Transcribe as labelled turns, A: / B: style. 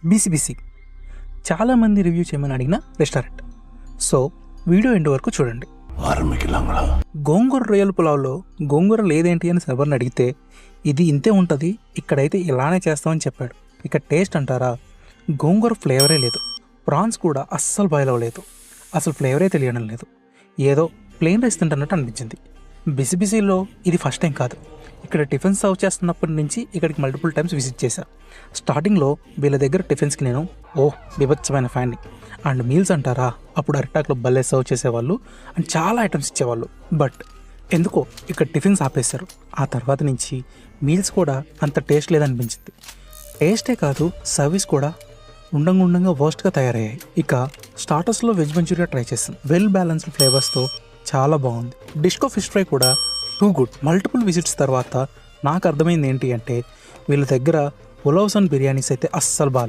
A: బీసీబీసీ చాలామంది రివ్యూ చేయమని అడిగిన రెస్టారెంట్. సో వీడియో ఎండ్ వరకు చూడండి. గోంగూర రొయ్యల పులావ్లో గోంగూర లేదేంటి అని సర్వర్ని అడిగితే ఇది ఇంతే ఉంటుంది, ఇక్కడైతే ఇలానే చేస్తామని చెప్పాడు. ఇక టేస్ట్ అంటారా, గోంగూర ఫ్లేవరే లేదు. ప్రాన్స్ కూడా అస్సలు బాయిల్ అవ్వలేదు, అసలు ఫ్లేవరే తెలియడం లేదు. ఏదో ప్లెయిన్ రైస్ తింటున్నట్టు అనిపించింది. బిసిబిసిలో ఇది ఫస్ట్ టైం కాదు. ఇక్కడ టిఫిన్ సర్వ్ చేస్తున్నప్పటి నుంచి ఇక్కడికి మల్టిపుల్ టైమ్స్ విజిట్ చేశాను. స్టార్టింగ్లో వీళ్ళ దగ్గర టిఫిన్స్కి నేను బీభత్సమైన ఫ్యాన్ని. అండ్ మీల్స్ అంటారా, అప్పుడు అరిటాక్లో భలే సర్వ్ చేసేవాళ్ళు అండ్ చాలా ఐటమ్స్ ఇచ్చేవాళ్ళు. బట్ ఎందుకో ఇక్కడ టిఫిన్స్ ఆపేశారు. ఆ తర్వాత నుంచి మీల్స్ కూడా అంత టేస్ట్ లేదనిపించింది. టేస్టే కాదు, సర్వీస్ కూడా ఉండంగా వర్స్ట్గా తయారయ్యాయి. ఇక స్టార్టర్స్లో వెజ్ మంచూరియా ట్రై చేస్తాను. వెల్ బ్యాలెన్స్డ్ ఫ్లేవర్స్తో చాలా బాగుంది. డిష్కో ఫిష్ ఫ్రై కూడా టూ గుడ్. మల్టిపుల్ విజిట్స్ తర్వాత నాకు అర్థమైంది ఏంటి అంటే వీళ్ళ దగ్గర పులావ్స్ అండ్ బిర్యానీస్ అయితే అస్సలు బాగాలేవు.